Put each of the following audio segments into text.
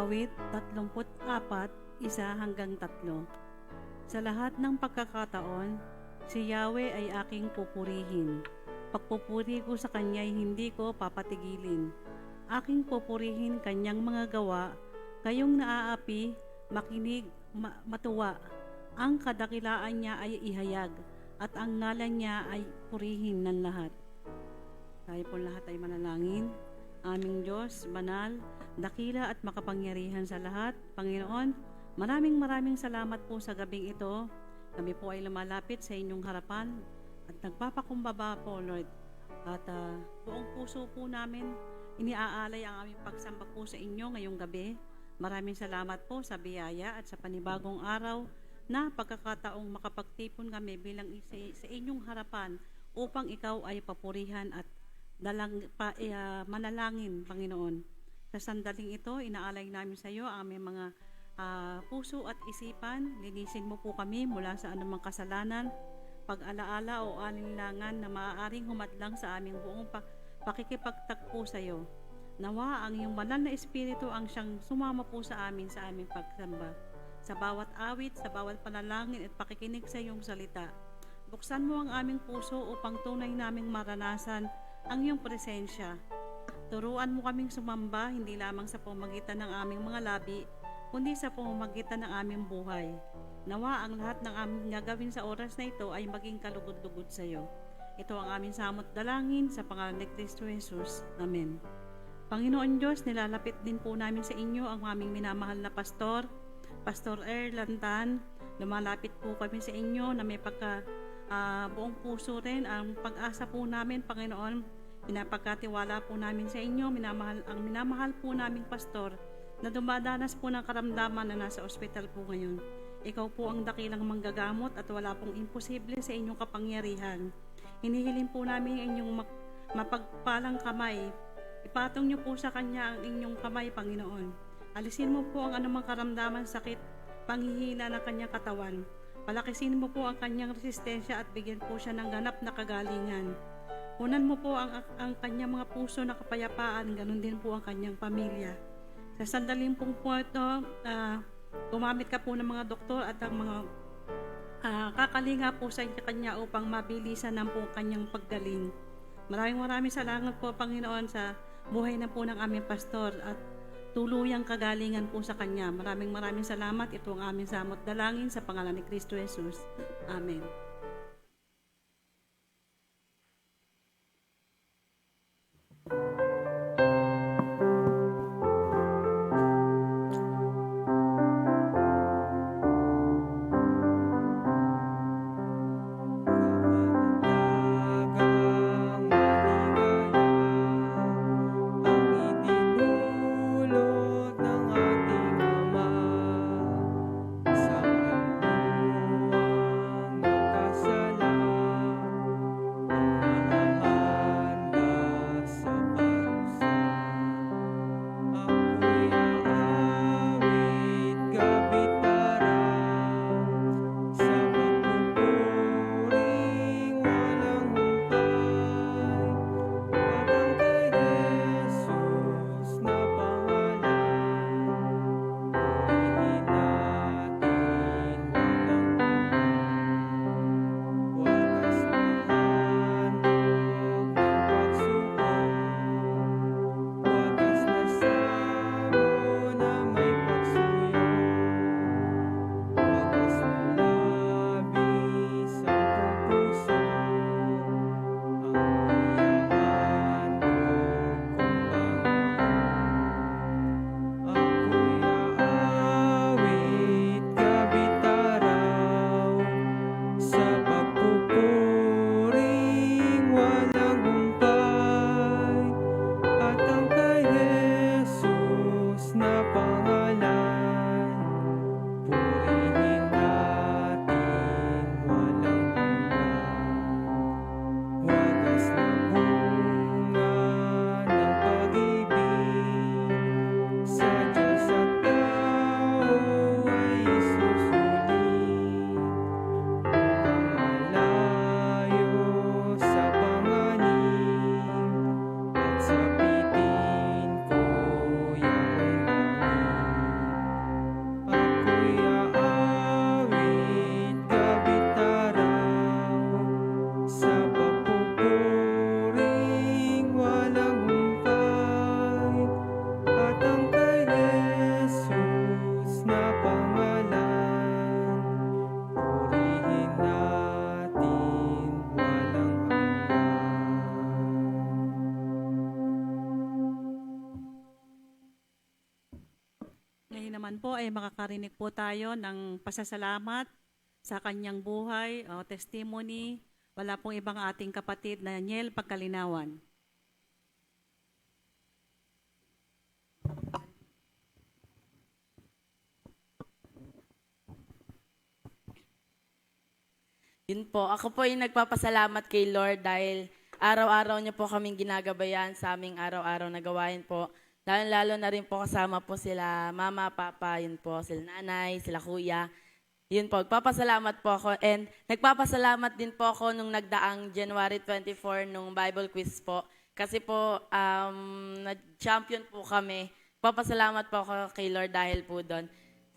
Awit 34, 1-3. Sa lahat ng pagkakataon, si Yahweh ay aking pupurihin. Pagpupuri ko sa Kanya ay hindi ko papatigilin. Aking pupurihin Kanyang mga gawa, kayong naaapi, makinig, matuwa. Ang kadakilaan niya ay ihayag, at ang ngalan niya ay purihin ng lahat. Tayo po lahat ay manalangin. Aming Diyos, banal, dakila at makapangyarihan sa lahat. Panginoon, maraming salamat po sa gabing ito. Kami po ay lumalapit sa inyong harapan at nagpapakumbaba po, Lord. At buong puso po namin iniaalay ang aming pagsamba po sa inyo ngayong gabi. Maraming salamat po sa biyaya at sa panibagong araw na pagkakataong makapagtipon kami bilang isa sa inyong harapan upang ikaw ay papurihan at manalangin, Panginoon. Sa sandaling ito, inaalay namin sa iyo ang aming mga puso at isipan. Linisin mo po kami mula sa anumang kasalanan, pag-alaala o alinlangan na maaaring humadlang sa aming buong pakikipagtagpo sa iyo. Nawa ang iyong banal na espiritu ang siyang sumama po sa aming pagsamba. Sa bawat awit, sa bawat panalangin at pakikinig sa iyong salita. Buksan mo ang aming puso upang tunay naming maranasan ang iyong presensya. Turuan mo kaming sumamba hindi lamang sa pamamagitan ng aming mga labi, kundi sa pamamagitan ng aming buhay. Nawa ang lahat ng aming gagawin sa oras na ito ay maging kalugod-lugod sa iyo. Ito ang aming samot dalangin sa pangalan ni Kristo Jesus. Amen. Panginoon Diyos, nilalapit din po namin sa inyo ang aming minamahal na pastor, Pastor Lantan. Lumalapit po kami sa inyo na may buong puso rin ang pag-asa po namin, Panginoon. Pinapagkatiwala po namin sa inyo, minamahal po naming pastor na dumadanas po ng karamdaman na nasa ospital po ngayon. Ikaw po ang dakilang manggagamot at wala pong imposible sa inyong kapangyarihan. Hinihiling po namin ang inyong mapagpalang kamay. Ipatong niyo po sa Kanya ang inyong kamay, Panginoon. Alisin mo po ang anumang karamdaman, sakit, panghihina ng Kanyang katawan. Palakisin mo po ang Kanyang resistensya at bigyan po siya ng ganap na kagalingan. Punan mo po ang Kanyang mga puso na kapayapaan, ganun din po ang Kanyang pamilya. Sa sandaling pong po ito, gumamit ka po ng mga doktor at ang mga kakalinga po sa Kanya upang mabilisan ng po Kanyang paggaling. Maraming salamat po, Panginoon, sa buhay na po ng aming pastor at tuluyang kagalingan po sa Kanya. Maraming salamat. Ito ang aming samot dalangin sa pangalan ni Kristo Jesus. Amen. po ay makakarinig po tayo ng pasasalamat sa kanyang buhay o testimony. Wala pong ibang ating kapatid na Niel Pagkalinawan. Yun po, ako po yung nagpapasalamat kay Lord dahil araw-araw niyo po kaming ginagabayan sa aming araw-araw na gawain po. Lalo na rin po kasama po sila mama, papa, yun po, sila nanay, sila kuya. Yun po, nagpapasalamat po ako. And nagpapasalamat din po ako nung nagdaang January 24 nung Bible quiz po. Kasi po, nag-champion po kami. Nagpapasalamat po ako kay Lord dahil po doon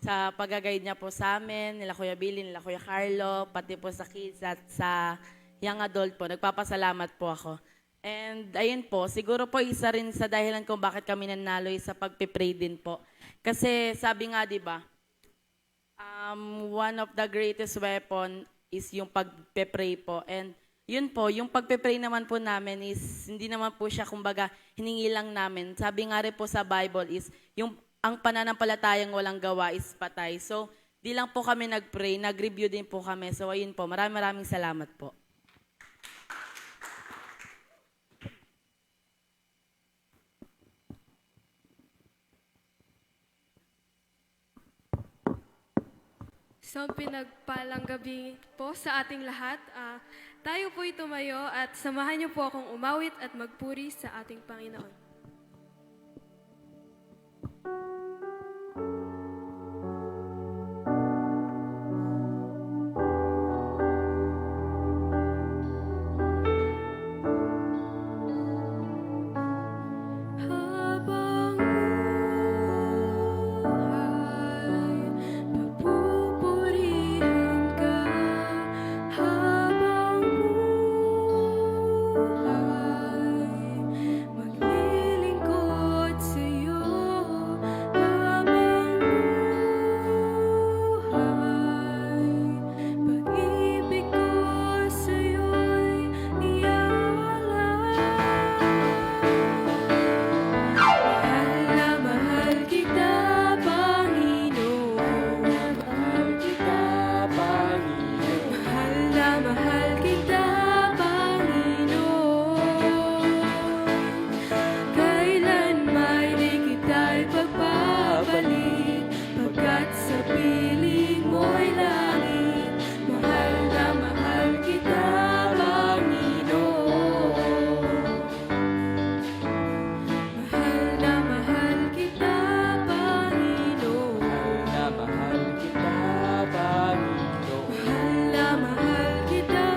sa pag-guide niya po sa amin, nila Kuya Billy, nila Kuya Carlo, pati po sa kids at sa young adult po. Nagpapasalamat po ako. And ayun po, siguro po isa rin sa dahilan kung bakit kami nanalo sa pagpipray din po. Kasi sabi nga, di ba, one of the greatest weapon is yung pagpipray po. And yun po, yung pagpipray naman po namin is, hindi naman po siya, kumbaga, hiningi lang namin. Sabi nga rin po sa Bible is, ang pananampalatayang walang gawa is patay. So, di lang po kami nag-pray, nag-review din po kami. So, ayun po, maraming salamat po. So, pinagpalang gabi po sa ating lahat. Tayo po'y tumayo at samahan niyo po akong umawit at magpuri sa ating Panginoon. Mahal na mahal kita,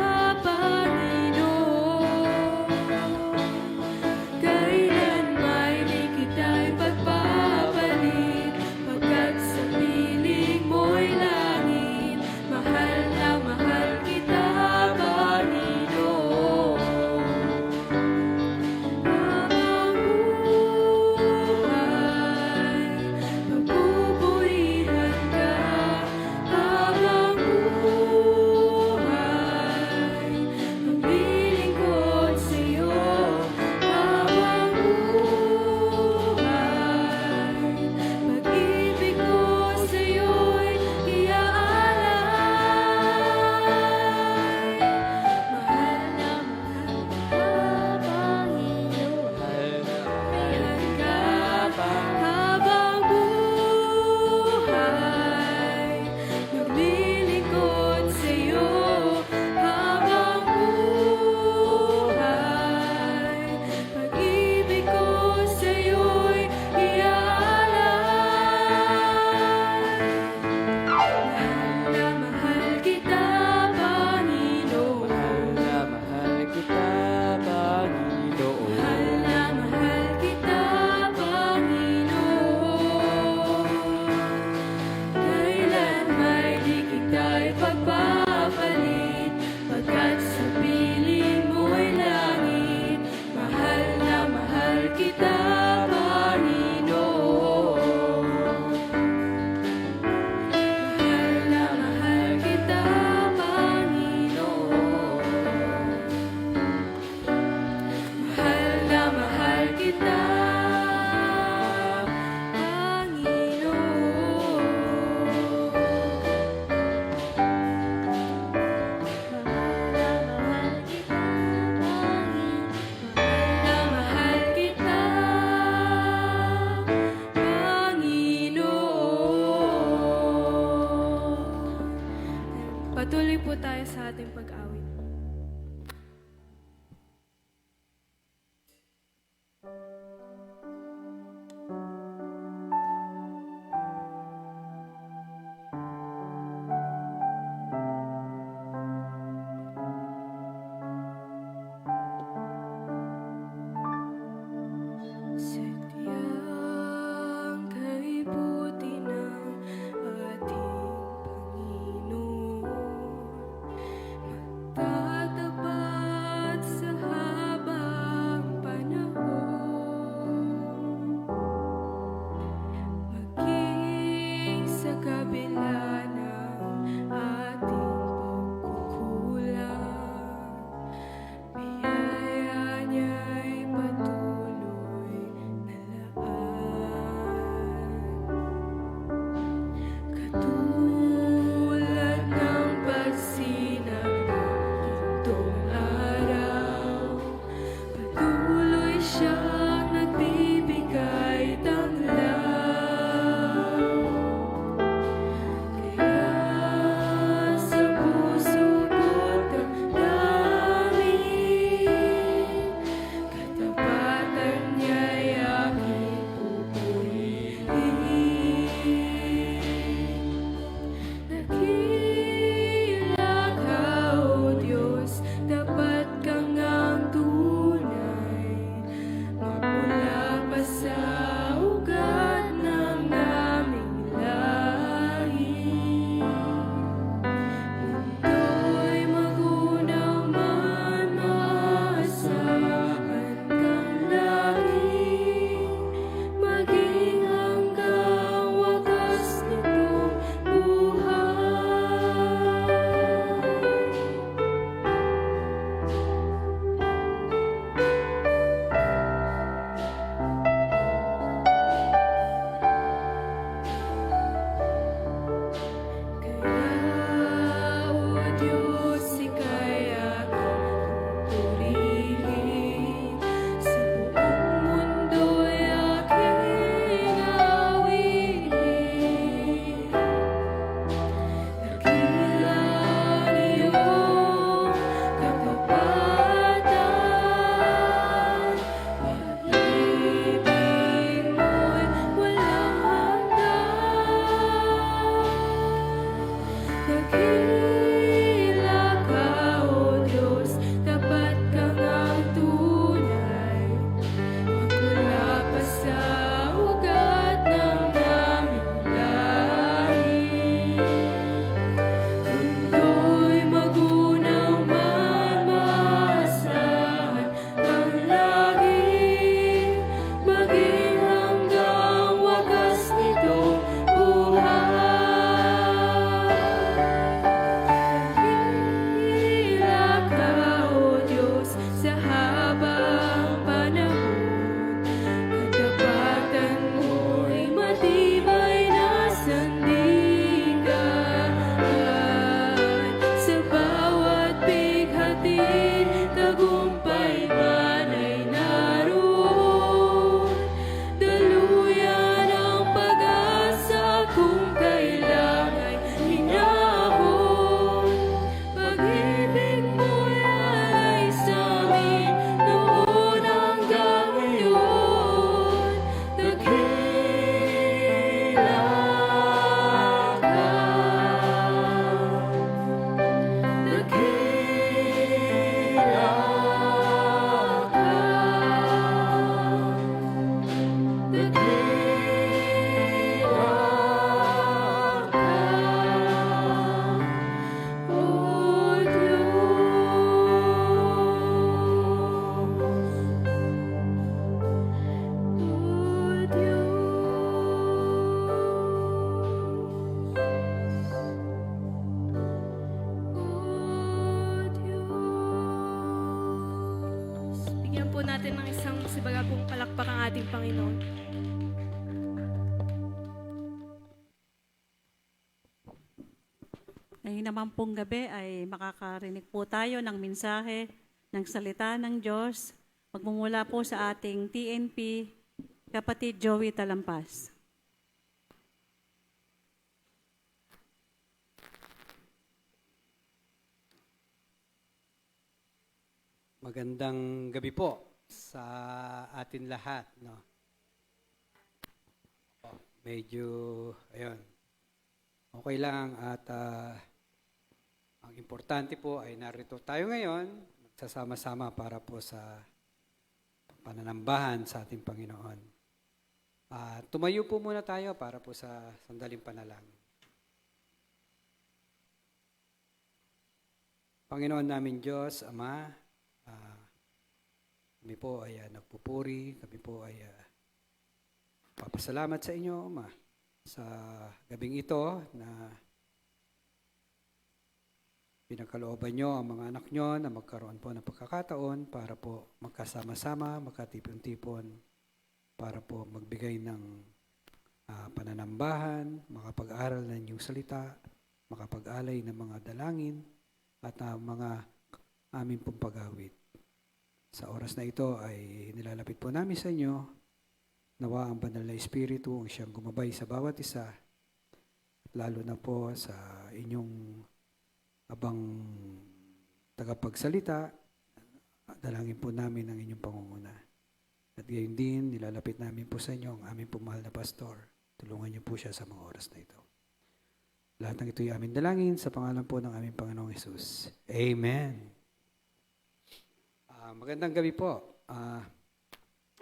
po natin ng isang masibagagong palakpak ang ating Panginoon. Ngayon naman pong gabi ay makakarinig po tayo ng mensahe ng salita ng Diyos. Magmumula po sa ating TNP, kapatid Joey Talampas. Magandang gabi po sa atin lahat, no. Medyo ayun. Okay lang at ang importante po ay narito tayo ngayon, magsasama-sama para po sa pananambahan sa ating Panginoon. Tumayo po muna tayo para po sa sandaling panalangin. Panginoon namin Diyos, Ama, kami po ay nagpupuri, kami po ay papasalamat sa inyo, Ama, sa gabing ito na pinagkalooban nyo ang mga anak nyo na magkaroon po ng pagkakataon para po magkasama-sama, magkatipon-tipon, para po magbigay ng pananambahan, makapag-aral ng inyong salita, makapag-alay ng mga dalangin, at mga aming pong pag-awit. Sa oras na ito ay nilalapit po namin sa inyo, nawa ang banal na Espiritu ang siyang gumabay sa bawat isa, at lalo na po sa inyong abang tagapagsalita, dalangin po namin ang inyong pangunguna. At gayon din, nilalapit namin po sa inyo ang aming pumahal na pastor. Tulungan niyo po siya sa mga oras na ito. Lahat ng ito ay aming dalangin sa pangalan po ng aming Panginoong Hesus. Amen. Magandang gabi po.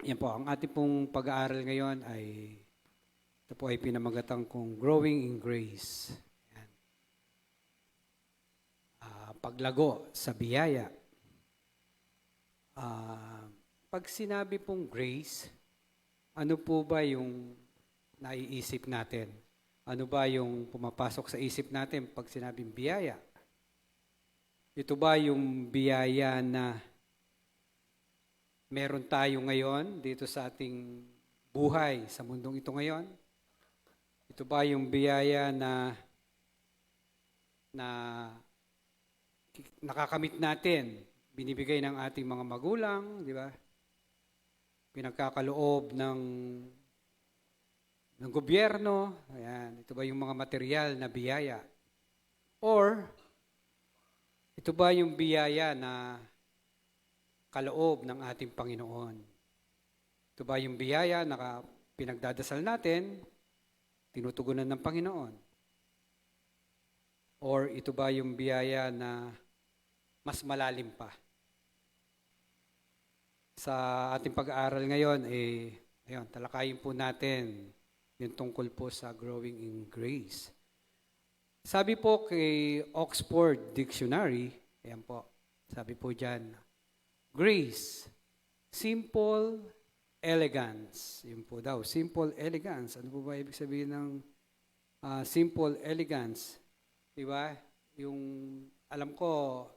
Yan po, ang ating pong pag-aaral ngayon ay ito po ay pinamagatang kong Growing in Grace. Yan. Paglago sa biyaya. Pag sinabi pong grace, ano po ba yung naiisip natin? Ano ba yung pumapasok sa isip natin pag sinabing biyaya? Ito ba yung biyaya na meron tayo ngayon dito sa ating buhay sa mundong ito ngayon? Ito ba yung biyaya na nakakamit natin, binibigay ng ating mga magulang, di ba? Pinagkakaloob ng gobyerno, ayan, ito ba yung mga material na biyaya? Or, ito ba yung biyaya na kaloob ng ating Panginoon? Ito ba yung biyaya na pinagdadasal natin, tinutugunan ng Panginoon? Or ito ba yung biyaya na mas malalim pa? Sa ating pag-aaral ngayon, ayun, talakayin po natin yung tungkol po sa growing in grace. Sabi po kay Oxford Dictionary, ayan po, sabi po dyan, grace, simple elegance. Yun po daw, simple elegance. Ano po ba ibig sabihin ng simple elegance? Diba? Yung, alam ko,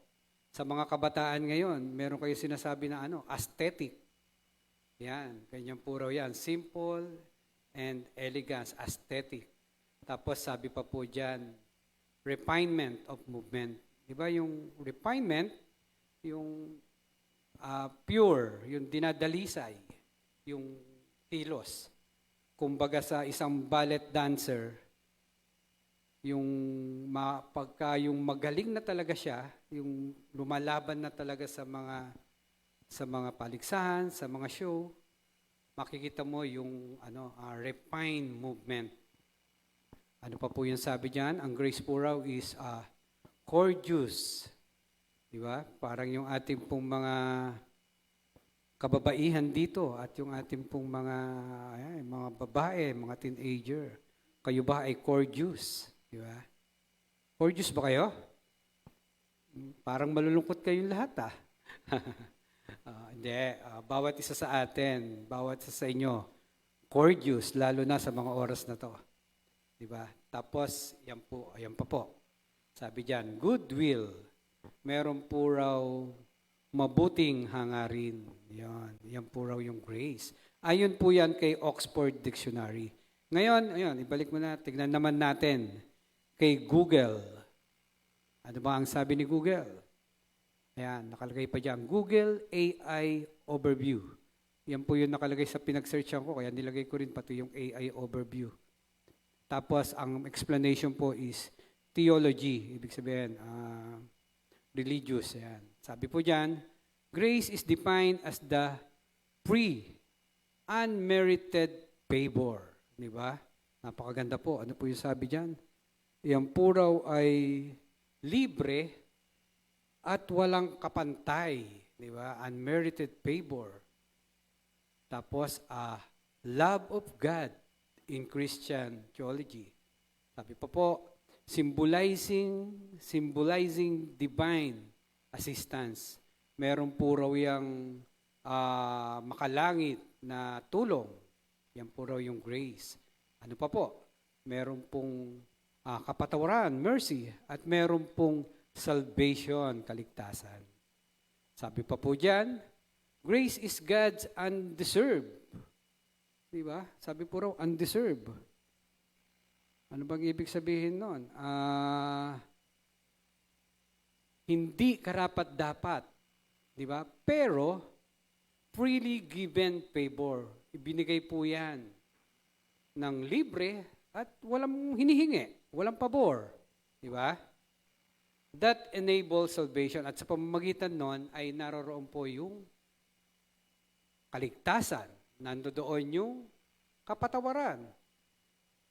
sa mga kabataan ngayon, meron kayo sinasabi na aesthetic. Yan, ganyan po raw yan. Simple and elegance, aesthetic. Tapos sabi pa po dyan, refinement of movement. Diba yung refinement, yung pure, yung dinadalisay, yung kilos. Kumbaga sa isang ballet dancer, yung pagka yung magaling na talaga siya, yung lumalaban na talaga sa mga paligsahan, sa mga show, makikita mo yung refined movement. Ano pa po yung sabi diyan? Ang grace po raw is courteous. Di ba? Parang yung ating pong mga kababaihan dito at yung ating pong mga babae, mga teenager. Kayo ba ay courteous? Di ba? Courteous ba kayo? Parang malulungkot kayong lahat Hindi. Bawat isa sa atin, bawat isa sa inyo, courteous, lalo na sa mga oras na to. Di ba? Tapos, ayan pa po. Sabi diyan, goodwill. Meron po raw mabuting hangarin. Yan po raw yung grace. Ayon po yan kay Oxford Dictionary. Ngayon, ayun, ibalik mo na, tignan naman natin kay Google. Ano ba ang sabi ni Google? Ayan, nakalagay pa dyan, Google AI Overview. Yan po yung nakalagay sa pinag-searchan ko, kaya nilagay ko rin pati yung AI Overview. Tapos, ang explanation po is theology, ibig sabihin, religious. Ayan. Sabi po dyan, grace is defined as the free, unmerited favor. Di ba? Napakaganda po. Ano po yung sabi dyan? Yan po raw ay libre at walang kapantay. Di ba? Unmerited favor. Tapos, love of God in Christian theology. Sabi pa po, symbolizing divine assistance. Meron po raw yung makalangit na tulong. Yan po raw yung grace. Ano pa po? Meron pong kapatawaran, mercy, at meron pong salvation, kaligtasan. Sabi pa po dyan, grace is God's undeserved. Diba? Sabi po raw, undeserved. Ano bang ibig sabihin nun? Hindi karapat-dapat. Diba? Pero, freely given favor. Ibinigay po yan ng libre at walang hinihingi, walang pabor. Di ba? That enables salvation. At sa pamamagitan nun ay naroroon po yung kaligtasan. Nandoon yung kapatawaran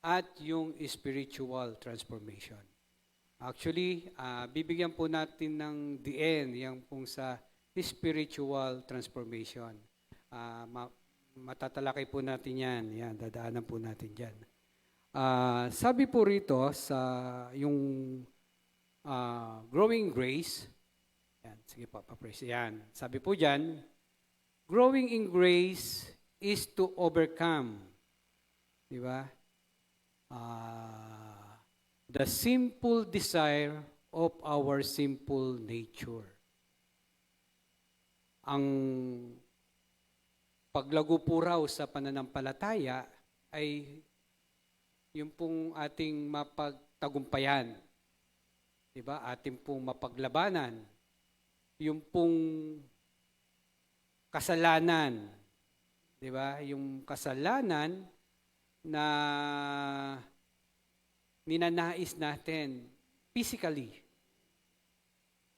at yung spiritual transformation. Actually, bibigyan po natin ng DN yung pong sa spiritual transformation. Matatalakay po natin yan. Yan, dadaanan po natin dyan. Sabi po rito sa yung growing grace, yan, sige po, pa-praise. Yan. Sabi po dyan, growing in grace is to overcome, di ba? The simple desire of our simple nature. Ang paglago po raw sa pananampalataya ay yung pong ating mapagtagumpayan. Diba? Ating pong mapaglabanan. Yung pong kasalanan. Diba? Yung kasalanan na ninanais natin physically.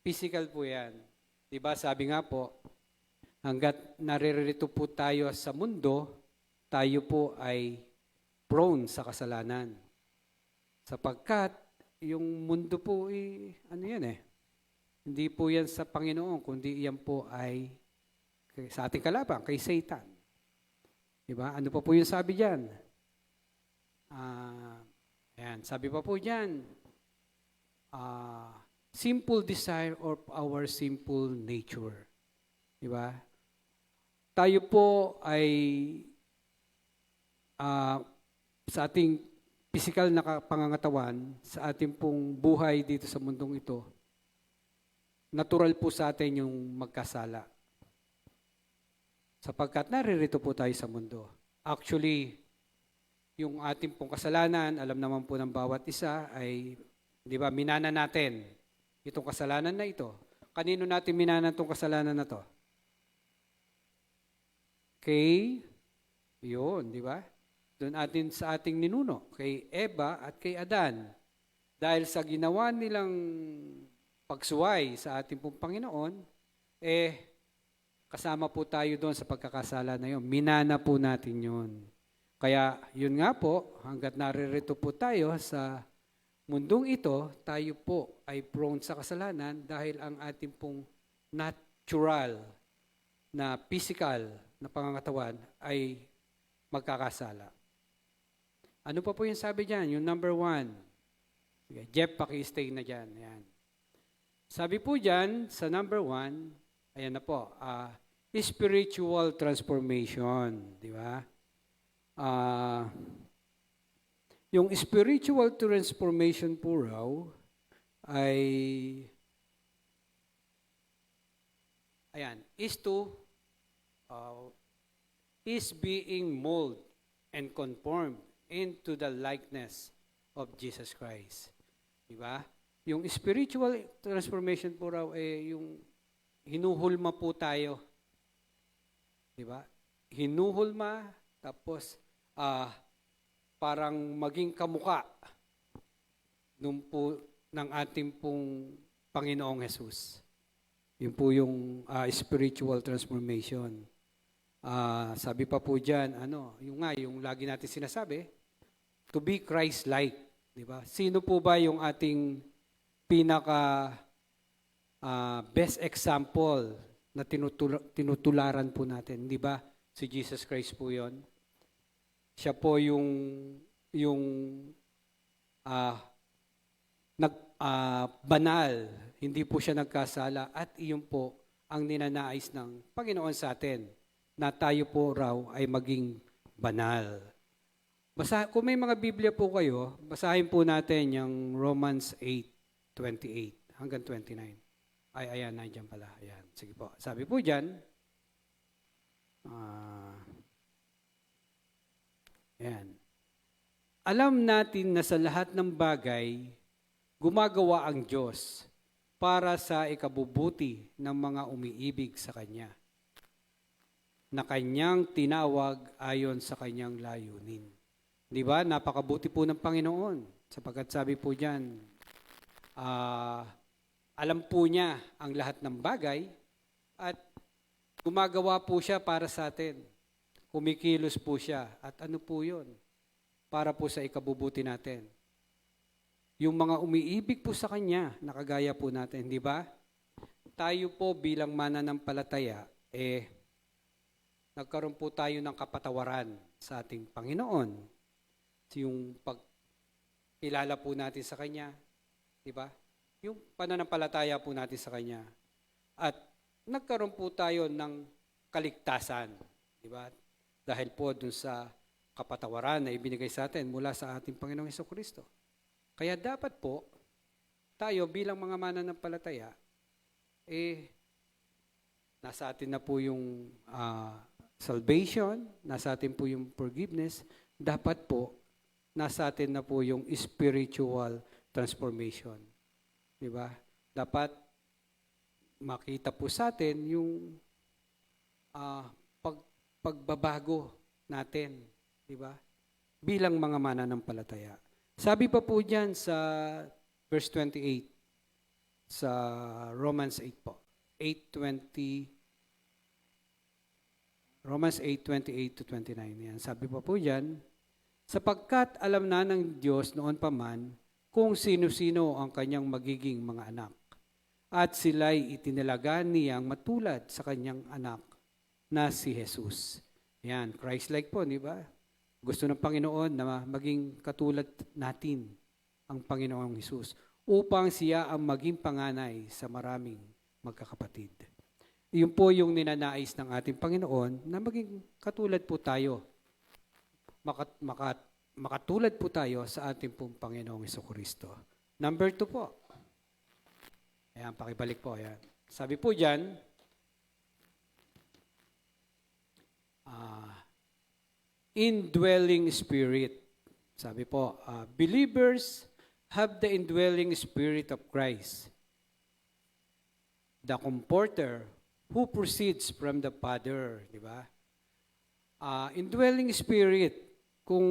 Physical po yan. Diba? Sabi nga po, hanggat naririto po tayo sa mundo, tayo po ay prone sa kasalanan. Sapagkat yung mundo po ano yan hindi po yan sa Panginoon, kundi yan po ay sa ating kalaban, kay Satan. Diba? Ano pa po yung sabi dyan? Ayan, sabi pa po dyan, simple desire of our simple nature. Diba? Tayo po ay sa ating physical na pangangatawan, sa ating pong buhay dito sa mundong ito, natural po sa atin yung magkasala. Sapagkat naririto po tayo sa mundo. Actually, yung ating pong kasalanan, alam naman po ng bawat isa, ay, di ba, minana natin itong kasalanan na ito. Kanino natin minana itong kasalanan na to? Kay, yun, di ba? Doon atin sa ating ninuno, kay Eva at kay Adan. Dahil sa ginawa nilang pagsuway sa ating pong Panginoon, kasama po tayo doon sa pagkakasala na yun. Minana po natin yun. Kaya yun nga po, hanggat naririto po tayo sa mundong ito, tayo po ay prone sa kasalanan dahil ang ating pong natural na physical na pangangatawan ay magkakasala. Ano pa po yung sabi dyan? Yung number 1. Sige, Jeff, paki-stay na dyan. Ayan. Sabi po dyan, sa number 1, ayan na po, spiritual transformation. Di ba? Yung spiritual transformation po raw ay ayan, is being molded and conformed into the likeness of Jesus Christ. Di ba? Yung spiritual transformation po raw, yung hinuhulma po tayo. Di ba? Hinuhulma, tapos parang maging kamuka ng ating pong Panginoong Jesus. Yun po yung spiritual transformation. Sabi pa po dyan, yung lagi natin sinasabi, to be Christ-like. Di ba? Sino po ba yung ating pinaka best example na tinutularan po natin? Di ba? Si Jesus Christ po yon. Siya po yung banal, hindi po siya nagkasala, at iyon po ang ninanais ng Panginoon sa atin, na tayo po raw ay maging banal. Kung may mga Biblia po kayo, basahin po natin yung Romans 8:28 hanggang 29. Ayan, nandiyan pala. Ayan, sige po. Sabi po dyan, ayan. Alam natin na sa lahat ng bagay, gumagawa ang Diyos para sa ikabubuti ng mga umiibig sa Kanya, na Kanyang tinawag ayon sa Kanyang layunin. Di ba? Napakabuti po ng Panginoon, sapagkat sabi po dyan, alam po niya ang lahat ng bagay at gumagawa po siya para sa atin. Kumikilos po siya. At ano po yun? Para po sa ikabubuti natin. Yung mga umiibig po sa Kanya, nakagaya po natin, di ba? Tayo po bilang mananampalataya, nagkaroon po tayo ng kapatawaran sa ating Panginoon. Yung pagkilala po natin sa Kanya, di ba? Yung pananampalataya po natin sa Kanya. At nagkaroon po tayo ng kaligtasan, di ba? Dahil po dun sa kapatawaran na ibinigay sa atin mula sa ating Panginoong Hesukristo. Kaya dapat po, tayo bilang mga mananampalataya, nasa atin na po yung salvation, nasa atin po yung forgiveness, dapat po, nasa atin na po yung spiritual transformation. Di ba? Dapat makita po sa atin yung pagbabago natin. Di ba? Bilang mga mananampalataya. Sabi pa po dyan sa verse 28, sa Romans 8 po. Romans 8:28 to 29. Yan. Sabi pa po dyan, sapagkat alam na ng Diyos noon pa man kung sino-sino ang kanyang magiging mga anak. At sila'y itinalaga niyang matulad sa kanyang anak na si Jesus. Yan, Christ-like po, di ba? Gusto ng Panginoon na maging katulad natin ang Panginoong Jesus upang siya ang maging panganay sa maraming magkakapatid. Yun po yung ninanais ng ating Panginoon na maging katulad po tayo. Makatulad po tayo sa ating pong Panginoong Hesukristo. Number 2 po. Ayan, pakibalik po. Ayan. Sabi po dyan, indwelling spirit. Sabi po, believers have the indwelling spirit of Christ, the comforter who proceeds from the Father. Di ba? Indwelling spirit, kung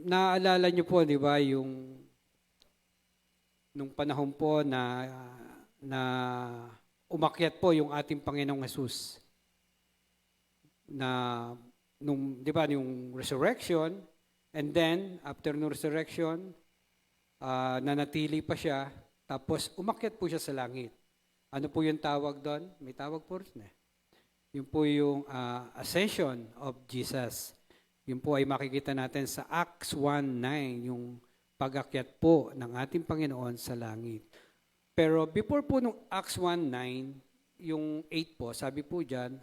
naaalala nyo po, di ba, yung nung panahon po na umakyat po yung ating Panginoong Jesus, na di ba, yung resurrection, and then, after no resurrection, nanatili pa siya, tapos umakyat po siya sa langit. Ano po yung tawag doon? May tawag po rin eh. Yun po yung ascension of Jesus. Yun po ay makikita natin sa Acts 1:9, yung pag-akyat po ng ating Panginoon sa langit. Pero before po nung Acts 1:9, yung 8 po, sabi po dyan,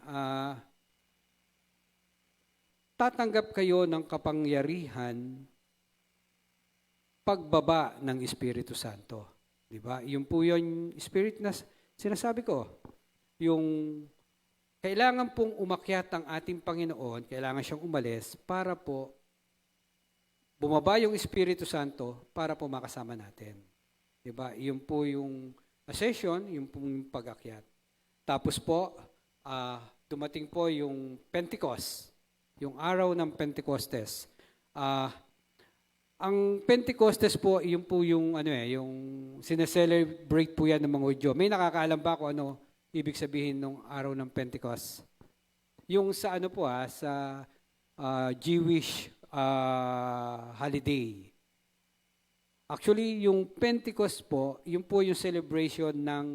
tatanggap kayo ng kapangyarihan pagbaba ng Espiritu Santo. Di ba? Yun po yung Spirit na sinasabi ko. yung kailangan pong umakyat ang ating Panginoon, kailangan siyang umalis para po bumaba yung Espiritu Santo para po makasama natin. Diba? Yun po yung ascension, yung pong pag-akyat. Tapos po, dumating po yung Pentecost, yung araw ng Pentecostes. Ang Pentecostes po, yun po yung yung sineselebrate po yan ng mga Hudyo. May nakakaalam ba kung ano ibig sabihin ng araw ng Pentecost? Yung sa sa Jewish holiday. Actually, yung Pentecost po, yun po yung celebration ng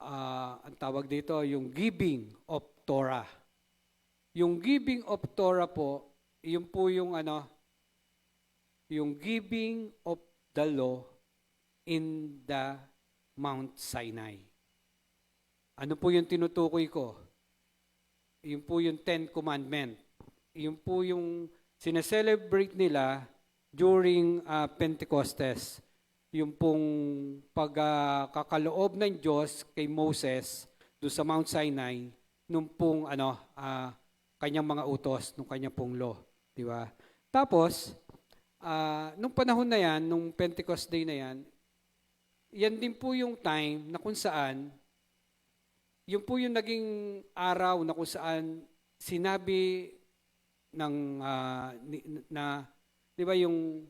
ang tawag dito, yung giving of Torah. Yung giving of Torah po, yun po yung yung giving of the law in the Mount Sinai. Ano po yung tinutukoy ko? Yun po yung Ten Commandment. Yun po yung sineselebrate nila during Pentecostes. Yung pong pagkakaloob ng Diyos kay Moses doon sa Mount Sinai nung pong kanyang mga utos, nung kanyang pong law. Di ba? Tapos, nung panahon na yan, nung Pentecost Day na yan, yan din po yung time na kung saan, yun po yung naging araw na kung saan sinabi ng, di ba yung,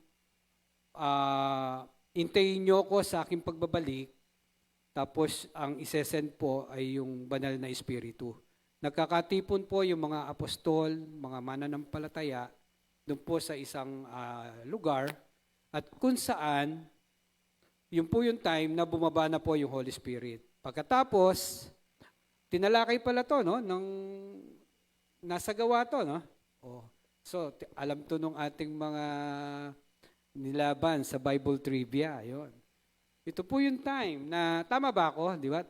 intayin nyo ko sa aking pagbabalik, tapos ang isesend po ay yung banal na Espiritu. Nagkakatipon po yung mga apostol, mga mananampalataya, doon po sa isang lugar, at kung saan, yun po yung time na bumaba na po yung Holy Spirit. Pagkatapos, tinalakay pala to, no? Nasa gawa to, no? So, alam to nung ating mga nilaban sa Bible trivia, yon. Ito po yung time na, tama ba ako? Di ba?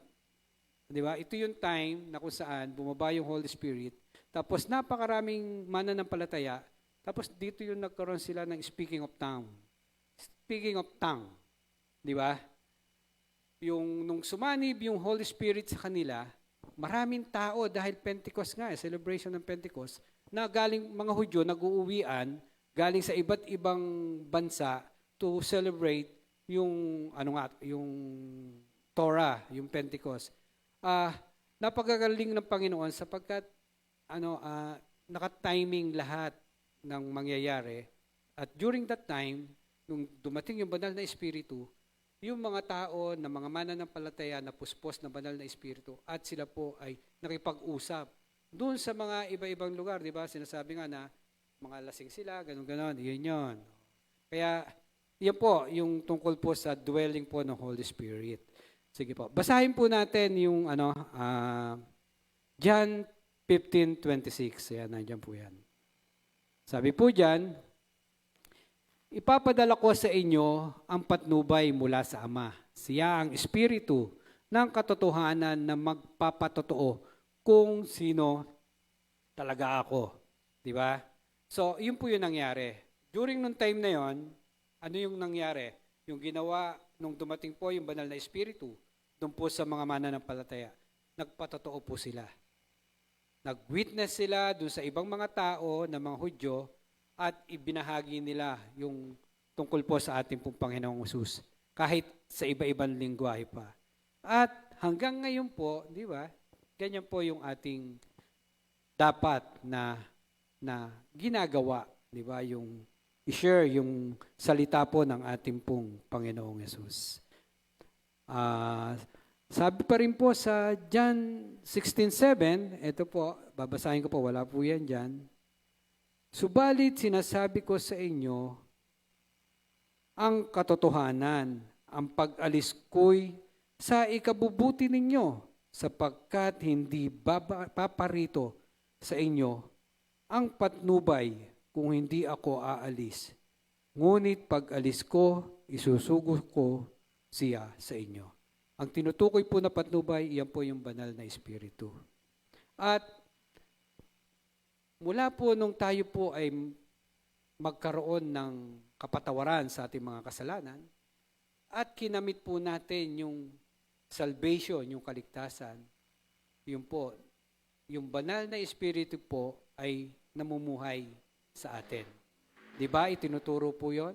Di ba? Ito yung time na kung saan bumaba yung Holy Spirit, tapos napakaraming mananampalataya, tapos dito yung nagkaroon sila ng speaking of tongue. Speaking of tongue. Di ba? Yung nung sumanib yung Holy Spirit sa kanila, maraming tao dahil Pentecost nga, celebration ng Pentecost, na galing mga Hudyo nag-uuwian galing sa iba't ibang bansa to celebrate yung yung Torah, yung Pentecost. Napakagaling ng Panginoon sapagkat naka-timing lahat ng mangyayari. At during that time, nung dumating yung banal na Espiritu, yung mga tao na mga mananampalataya na puspos na banal na Espiritu at sila po ay nakipag-usap. Doon sa mga iba-ibang lugar, di ba? Sinasabi nga na mga lasing sila, ganun-ganon, yun. Kaya, yan po, yung tungkol po sa dwelling po ng Holy Spirit. Sige po. Basahin po natin yung John 15:26. Ayan, nandiyan po yan. Sabi po dyan, ipapadala ko sa inyo ang patnubay mula sa Ama. Siya ang Espiritu ng katotohanan na magpapatotoo kung sino talaga ako. Di ba? So, yun po yung nangyari. During nung time na yon, ano yung nangyari? Yung ginawa nung dumating po yung banal na Espiritu, doon po sa mga mananampalataya, nagpatotoo po sila. Nag-witness sila doon sa ibang mga tao na mga Hudyo at ibinahagi nila yung tungkol po sa ating pong Panginoong Hesus, kahit sa iba-ibang lingwahe pa. At hanggang ngayon po, di ba, ganyan po yung ating dapat na ginagawa, di ba, yung i-share yung salita po ng ating pong Panginoong Hesus. Sabi pa rin po sa John 16:7, ito po, babasahin ko po, wala po yan dyan. Subalit sinasabi ko sa inyo ang katotohanan, ang pag-alis ko'y sa ikabubuti ninyo, sapagkat hindi paparito sa inyo ang patnubay kung hindi ako aalis. Ngunit pag-alis ko, isusugo ko siya sa inyo. Ang tinutukoy po na patnubay, iyan po yung banal na Espiritu. At mula po nung tayo po ay magkaroon ng kapatawaran sa ating mga kasalanan, at kinamit po natin yung salvation, yung kaligtasan, yun po, yung banal na Espiritu po ay namumuhay sa atin. Di ba? Itinuturo po yon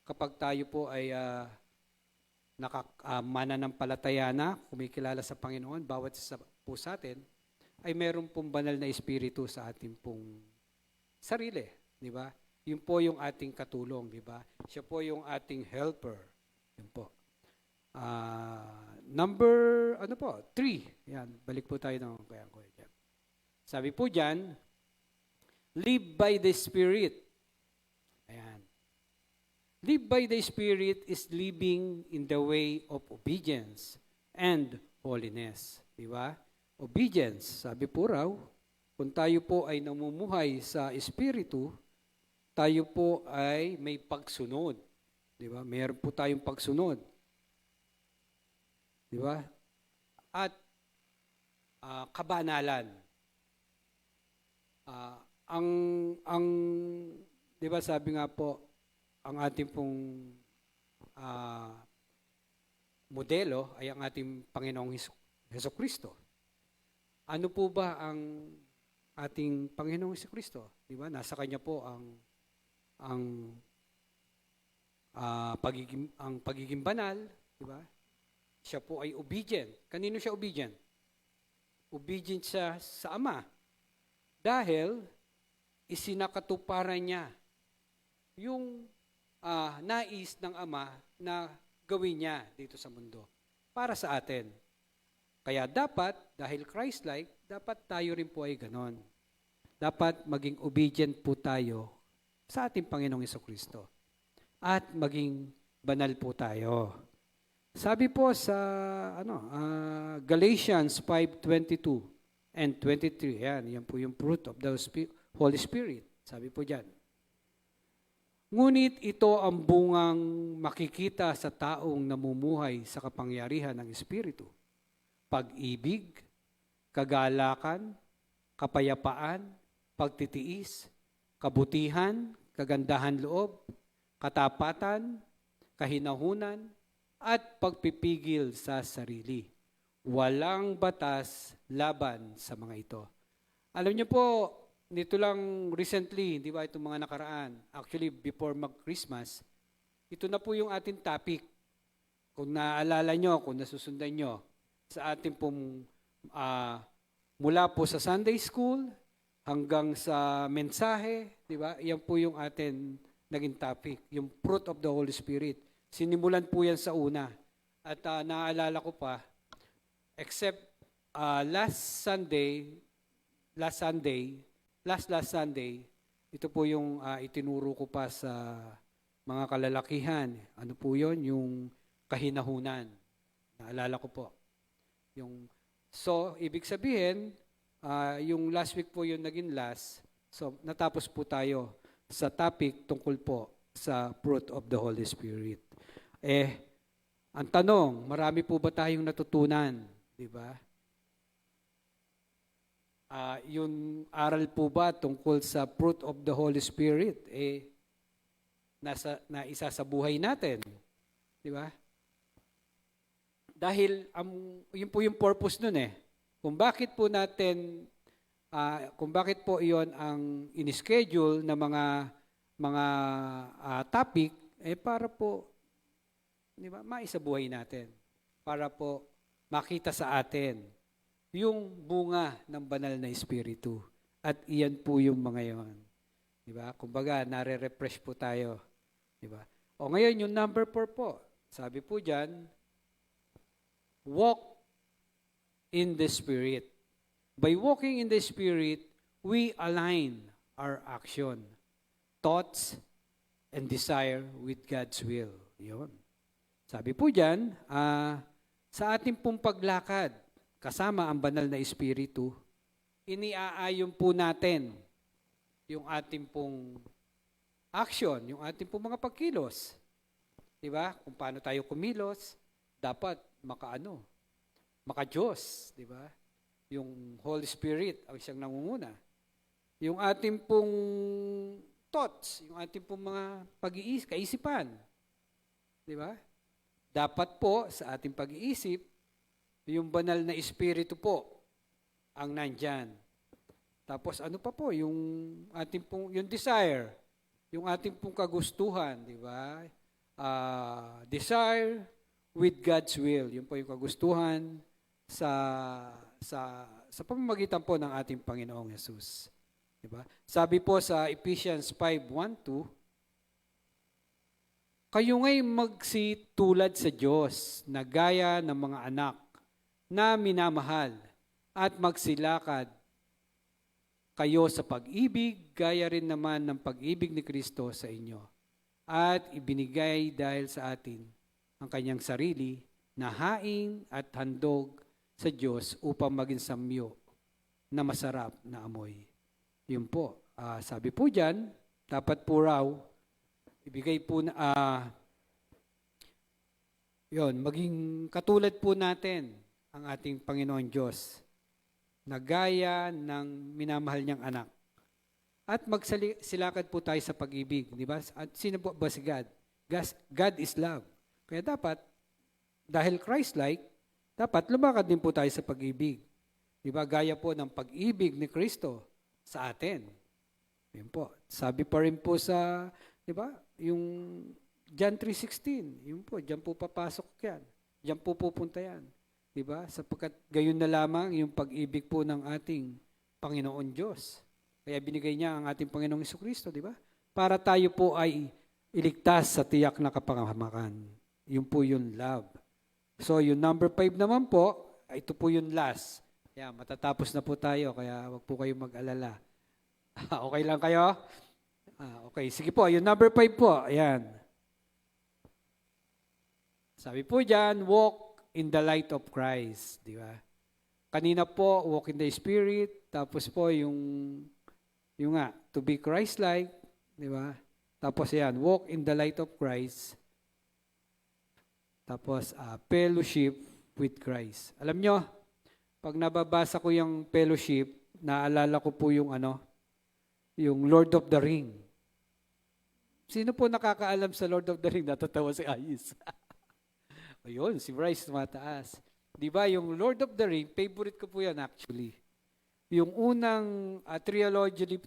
kapag tayo po ay mananampalataya na, kumikilala sa Panginoon, bawat isa po sa atin, ay meron pong banal na Espiritu sa ating pong sarili. Di ba? Yun po yung ating katulong. Di ba? Siya po yung ating helper. Yun po. Number, 3. Yan, balik po tayo ng kaya ko. Sabi po dyan, live by the Spirit. Ayan. Live by the Spirit is living in the way of obedience and holiness. Di ba? Obedience. Sabi po raw, kung tayo po ay namumuhay sa Espiritu, tayo po ay may pagsunod. Di ba? Mayroon po tayong pagsunod. Di ba? At kabanalan. Ang di ba sabi nga po, ang ating pong modelo ay ang ating Panginoong Hesukristo. Ano po ba ang ating Panginoong Hesukristo? Di ba? Nasa kanya po ang pagiging banal, di ba? Siya po ay obedient. Kanino siya obedient? Obedient siya sa Ama. Dahil isinakatuparan niya yung nais ng Ama na gawin niya dito sa mundo para sa atin. Kaya dapat, dahil Christ-like, dapat tayo rin po ay ganon. Dapat maging obedient po tayo sa ating Panginoong Hesukristo. At maging banal po tayo. Sabi po sa Galatians 5:22 and 23, yan po yung fruit of the Holy Spirit. Sabi po dyan. Ngunit ito ang bungang makikita sa taong namumuhay sa kapangyarihan ng Espiritu. Pag-ibig, kagalakan, kapayapaan, pagtitiis, kabutihan, kagandahan loob, katapatan, kahinahunan, at pagpipigil sa sarili. Walang batas laban sa mga ito. Alam niyo po, nito lang recently, di ba, itong mga nakaraan, actually before mag-Christmas, ito na po yung ating topic. Kung naaalala nyo, kung nasusundan nyo, sa ating pong, mula po sa Sunday School, hanggang sa mensahe, di ba, yan po yung ating naging topic, yung fruit of the Holy Spirit. Sinimulan po yan sa una. At naaalala ko pa, except last Sunday, ito po yung itinuro ko pa sa mga kalalakihan. Ano po yun? Yung kahinahunan. Naalala ko po. So, ibig sabihin, yung last week po yung naging last. So, natapos po tayo sa topic tungkol po sa fruit of the Holy Spirit. Ang tanong, marami po ba tayong natutunan? Di ba? Yung aral po ba tungkol sa fruit of the Holy Spirit, na isa sa buhay natin. Di ba? Dahil, yun po yung purpose nun Kung bakit po natin, kung bakit po iyon ang in-schedule na mga topic, para po, di ba, maisabuhay natin. Para po makita sa atin yung bunga ng banal na Espiritu. At iyan po yung mga yon. Di ba? Kumbaga, nare-refresh po tayo. Di ba? O ngayon, yung number 4 po. Sabi po dyan, walk in the Spirit. By walking in the Spirit, we align our action, thoughts, and desire with God's will. Yun. Sabi po dyan, sa ating pong paglakad, kasama ang banal na Espiritu, iniaayon po natin yung ating pong action, yung ating pong mga pagkilos. Diba? Kung paano tayo kumilos, dapat maka-Diyos. Diba? Yung Holy Spirit ang siyang nangunguna. Yung ating pong thoughts, yung ating pong mga kaisipan. Diba? Dapat po sa ating pag-iisip Yung banal na espiritu po ang nandyan. Tapos ano pa po, yung ating pong, yung desire, yung ating pong kagustuhan, di ba? Desire with God's will. Yun po yung kagustuhan sa pamamagitan po ng ating Panginoong Yesus. Di ba? Sabi po sa Ephesians 5:1-2, kayo nga'y magsitulad sa Diyos na gaya ng mga anak na minamahal at magsilakad kayo sa pag-ibig, gaya rin naman ng pag-ibig ni Kristo sa inyo. At ibinigay dahil sa atin ang kanyang sarili na haing at handog sa Diyos upang maging samyo na masarap na amoy. Yun po. Sabi po dyan, dapat po raw, ibigay po na, maging katulad po natin ang ating Panginoon Diyos na gaya ng minamahal niyang anak. At magsilakad po tayo sa pag-ibig, di ba? At sino po ba si God? God is love. Kaya dapat, dahil Christ-like, dapat lumakad din po tayo sa pag-ibig. Di ba? Gaya po ng pag-ibig ni Kristo sa atin. Yan po. Sabi pa rin po sa, di ba? Yung John 3:16, yun po, diyan po papasok yan. Diyan po pupunta yan. Diba? Sapagkat gayon na lamang yung pag-ibig po ng ating Panginoon Diyos. Kaya binigay niya ang ating Panginoong Jesucristo, di ba? Para tayo po ay iligtas sa tiyak na kapangamakan. Yun po yung love. So yung number 5 naman po, ito po yung last. Kaya matatapos na po tayo, kaya wag po kayong mag-alala. Okay lang kayo? Okay, sige po, yung number 5 po, ayan. Sabi po dyan, walk in the light of Christ, di ba? Kanina po, walk in the Spirit, tapos po yung to be Christ-like, di ba? Tapos yan, walk in the light of Christ. Tapos, fellowship with Christ. Alam nyo, pag nababasa ko yung fellowship, naalala ko po yung yung Lord of the Ring. Sino po nakakaalam sa Lord of the Ring? Natatawa si Ayes. Ayun, si Bryce tumataas. Di ba, yung Lord of the Ring, favorite ko po yan actually. Yung unang trilogy,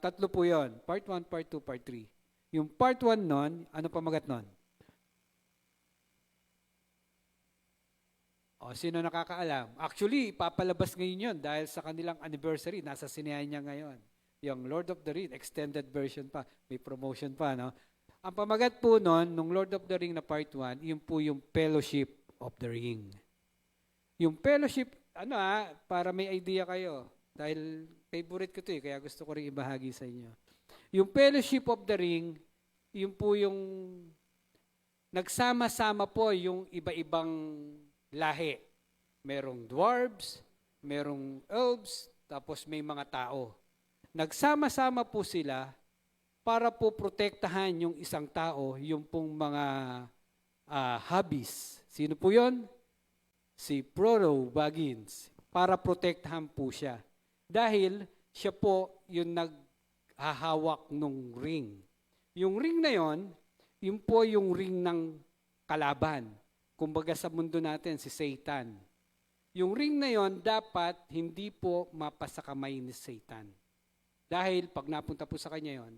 tatlo po yon. Part 1, Part 2, Part 3. Yung Part 1 nun, ano pamagat nun? O, sino nakakaalam? Actually, papalabas ngayon yun dahil sa kanilang anniversary. Nasa sinehan niya ngayon. Yung Lord of the Ring, extended version pa. May promotion pa, no? Ang pamagat po nun, nung Lord of the Ring na Part 1, yun po yung Fellowship of the Ring. Yung Fellowship, para may idea kayo. Dahil favorite ko ito kaya gusto ko rin ibahagi sa inyo. Yung Fellowship of the Ring, yun po yung nagsama-sama po yung iba-ibang lahi. Merong dwarves, merong elves, tapos may mga tao. Nagsama-sama po sila para po protektahan yung isang tao, yung pong mga hobbies. Sino po yun? Si Frodo Baggins. Para protektahan po siya. Dahil siya po yung naghahawak ng ring. Yung ring na yon, yun po yung ring ng kalaban. Kumbaga sa mundo natin, si Satan. Yung ring na yon, dapat hindi po mapasakamay ni Satan. Dahil pag napunta po sa kanya yon,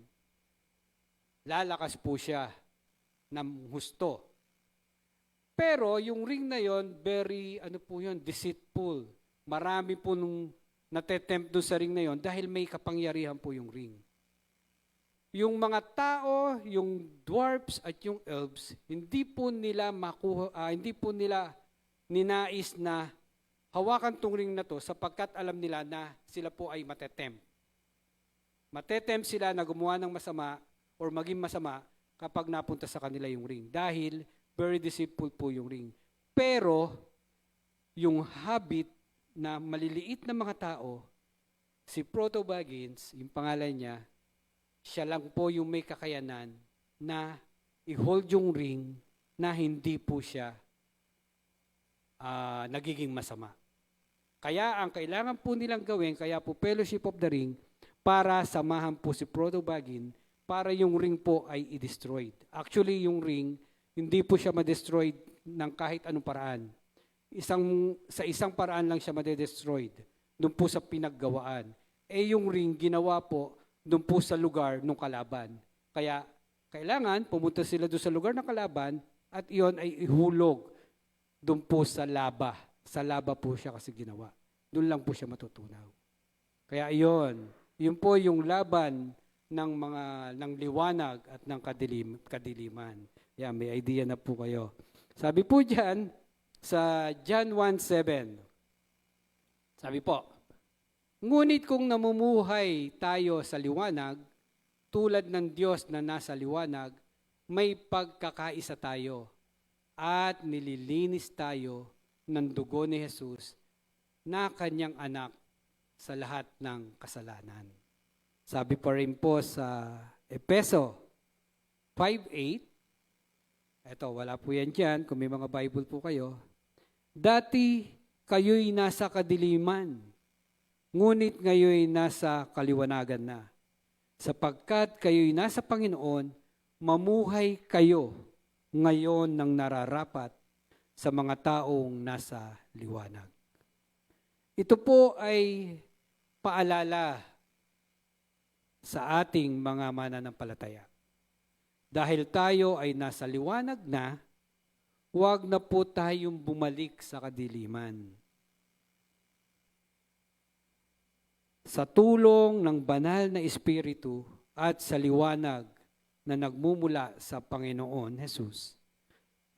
lalakas po siya ng husto. Pero yung ring na yon, very, deceitful. Marami po nung natetempt doon sa ring na yon dahil may kapangyarihan po yung ring. Yung mga tao, yung dwarfs at yung elves, hindi po nila ninais na hawakan tong ring na to sapagkat alam nila na sila po ay matetempt. Matetempt sila na gumawa ng masama or maging masama kapag napunta sa kanila yung ring. Dahil very deceitful po yung ring. Pero, yung habit na maliliit na mga tao, si Frodo Baggins, yung pangalan niya, siya lang po yung may kakayanan na i-hold yung ring na hindi po siya nagiging masama. Kaya ang kailangan po nilang gawin, kaya po Fellowship of the Ring, para samahan po si Frodo Baggins para yung ring po ay i-destroyed. Actually, yung ring, hindi po siya ma-destroyed ng kahit anong paraan. sa isang paraan lang siya madedestroyed, doon po sa pinaggawaan. Yung ring ginawa po doon po sa lugar ng kalaban. Kaya kailangan pumunta sila doon sa lugar ng kalaban at iyon ay ihulog doon po sa laba. Sa laba po siya kasi ginawa. Doon lang po siya matutunaw. Kaya yun po yung laban ng liwanag at ng kadiliman. Yan, may idea na po kayo. Sabi po diyan sa John 1:7. Sabi po, ngunit kung namumuhay tayo sa liwanag, tulad ng Diyos na nasa liwanag, may pagkakaisa tayo at nililinis tayo ng dugo ni Jesus na kanyang anak sa lahat ng kasalanan. Sabi pa rin po sa Efeso 5:8, eto, wala po yan dyan, kung may mga Bible po kayo, dati kayo'y nasa kadiliman, ngunit ngayo'y nasa kaliwanagan na. Sapagkat kayo'y nasa Panginoon, mamuhay kayo ngayon ng nararapat sa mga taong nasa liwanag. Ito po ay paalala sa ating mga mananampalataya. Dahil tayo ay nasa liwanag na, huwag na po tayong bumalik sa kadiliman. Sa tulong ng banal na Espiritu at sa liwanag na nagmumula sa Panginoon Jesus,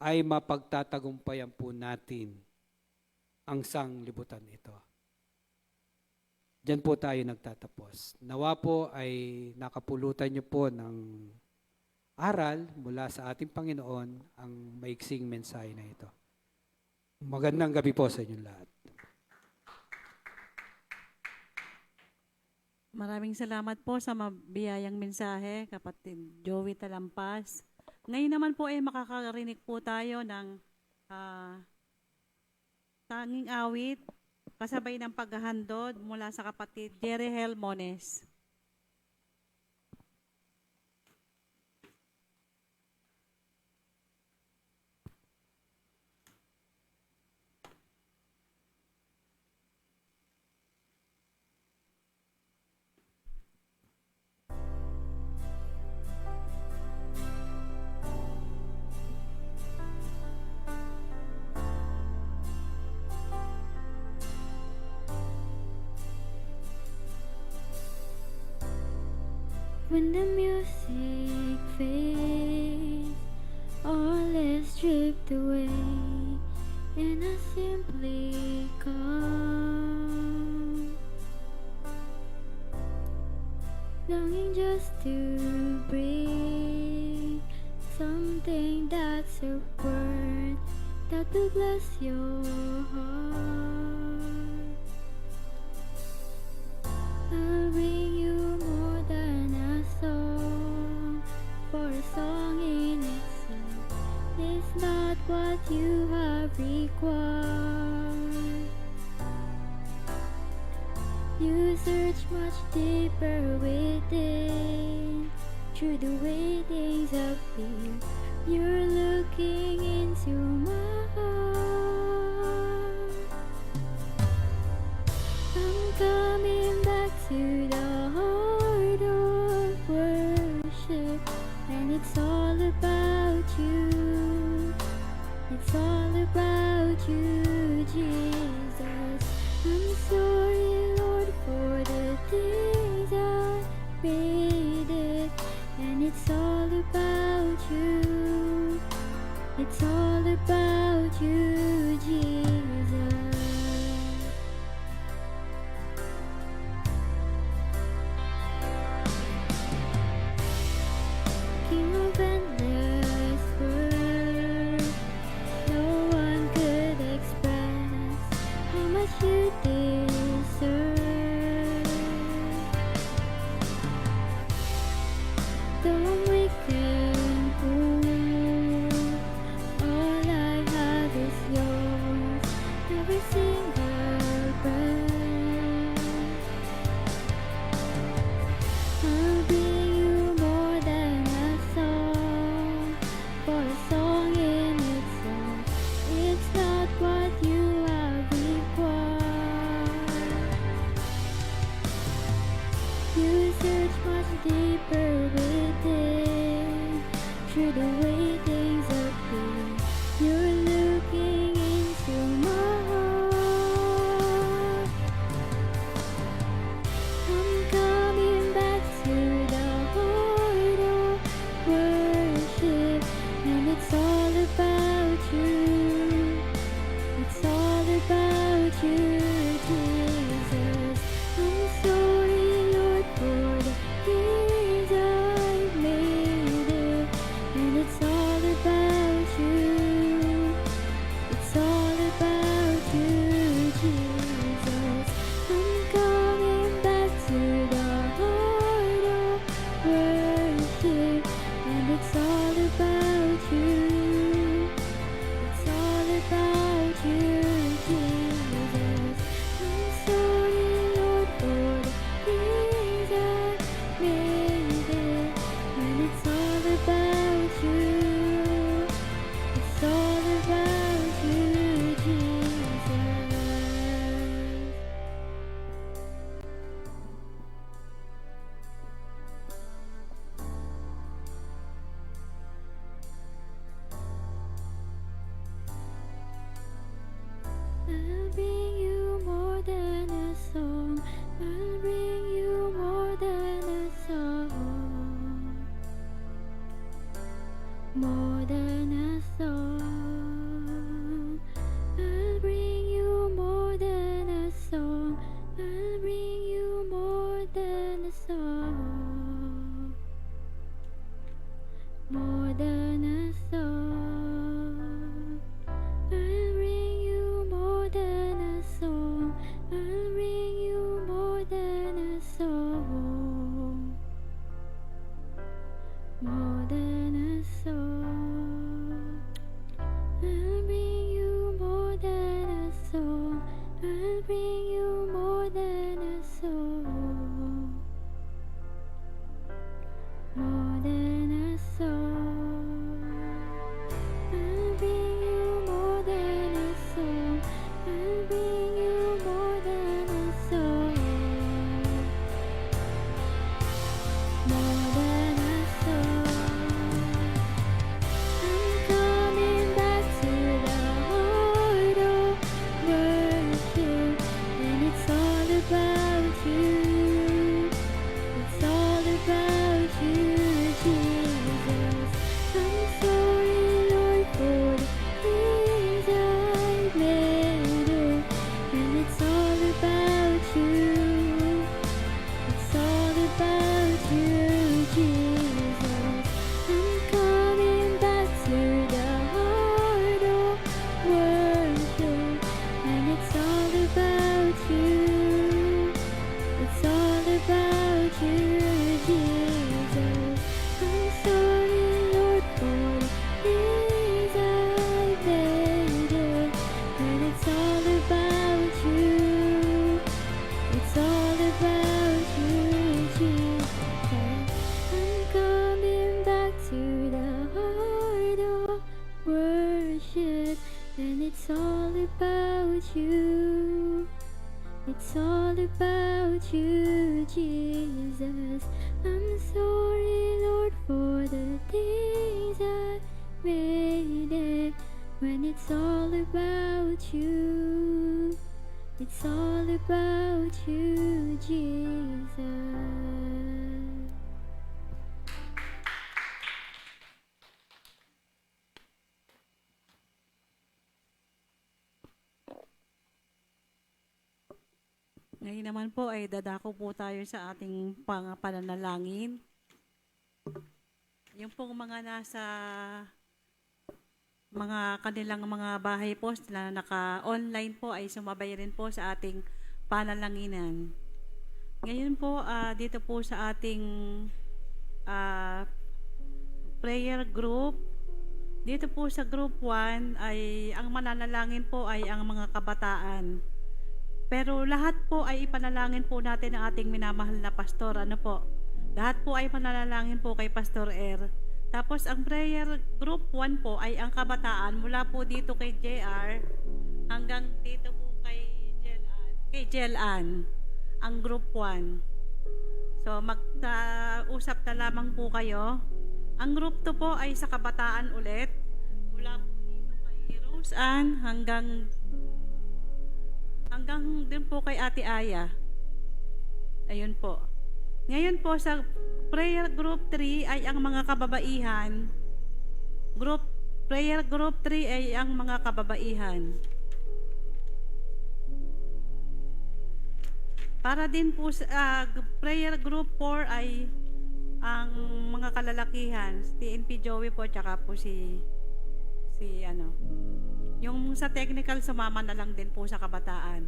ay mapagtatagumpayan po natin ang sanglibutan ito. Diyan po tayo nagtatapos. Nawa po ay nakapulutan niyo po ng aral mula sa ating Panginoon ang maiksing mensahe na ito. Magandang gabi po sa inyong lahat. Maraming salamat po sa mabiyayang mensahe, kapatid Joey Talampas. Ngayon naman po ay makakarinig po tayo ng tanging awit kasabay ng paghahandod mula sa kapatid Jerry Helmones. When the music fades, all is stripped away, and I simply come, longing just to bring something that's a word that will bless your heart. I'll bring you more than a song, for a song in itself is not what you have required. You search much deeper within, through the way things appear. You're looking into my heart. I'm coming back to the heart of worship, and it's all about you. It's all about you, Jesus. I'm sorry, Lord, for the things I made it, and it's all about you. It's all about you. and bring you more than a song, more than a song. I'm coming back to the heart of worship, and it's all about you. It's all about you, Jesus. I'm sorry, Lord, for the things I've made it, and it's all about you. It's all about you, Jesus. I'm coming back to the heart of worship, and it's all about you. It's all about you, Jesus. I'm sorry, Lord, for the things I've made it, and it's all about you. It's all about you, Jesus. I'm coming back to the heart of worship, and it's all about you. It's all about you, Jesus. I'm sorry, Lord, for the things I made it, when it's all about you. It's all about you, Jesus. Ngayon naman po ay dadako po tayo sa ating pananalangin. Yung pong mga nasa mga kanilang mga bahay po na naka-online po ay sumabay rin po sa ating panalanginan. Ngayon po, dito po sa ating prayer group, dito po sa group 1 ay ang mananalangin po ay ang mga kabataan. Pero lahat po ay ipanalangin po natin ang ating minamahal na pastor. Ano po? Lahat po ay panalangin po kay Pastor Tapos ang prayer group 1 po ay ang kabataan mula po dito kay JR hanggang dito po kay Jelan, ang group 1. So mag-usap na lamang po kayo. Ang group 2 po ay sa kabataan ulit. Mula po dito kay Rose Ann hanggang din po kay Ate Aya. Ayun po. Ngayon po sa prayer group 3 ay ang mga kababaihan. Prayer group 3 ay ang mga kababaihan. Para din po sa prayer group 4 ay ang mga kalalakihan, si TNP Joey po tsaka po si yung sa technical sumama na lang din po sa kabataan.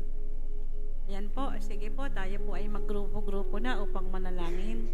Yan po, sige po, tayo po ay maggrupo-grupo na upang manalangin.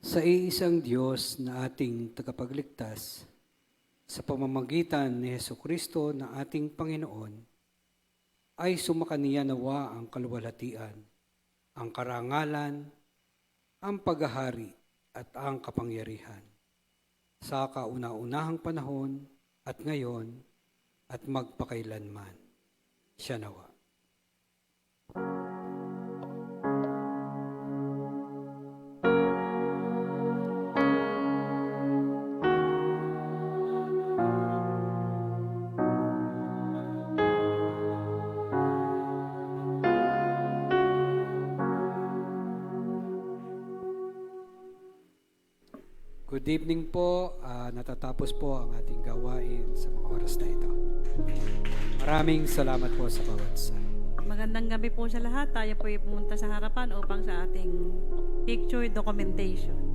sa iisang Diyos na ating tagapagligtas, sa pamamagitan ni Hesukristo na ating Panginoon, ay sumakaniya nawa ang kaluwalhatian, ang karangalan, ang paghahari at ang kapangyarihan sa kauna-unahang panahon at ngayon at magpakailanman. Siya nawa. Good evening po. Natatapos po ang ating gawain sa mga oras na ito. Maraming salamat po sa bawat isa. Magandang gabi po sa lahat. Tayo po ay pumunta sa harapan upang sa ating picture documentation.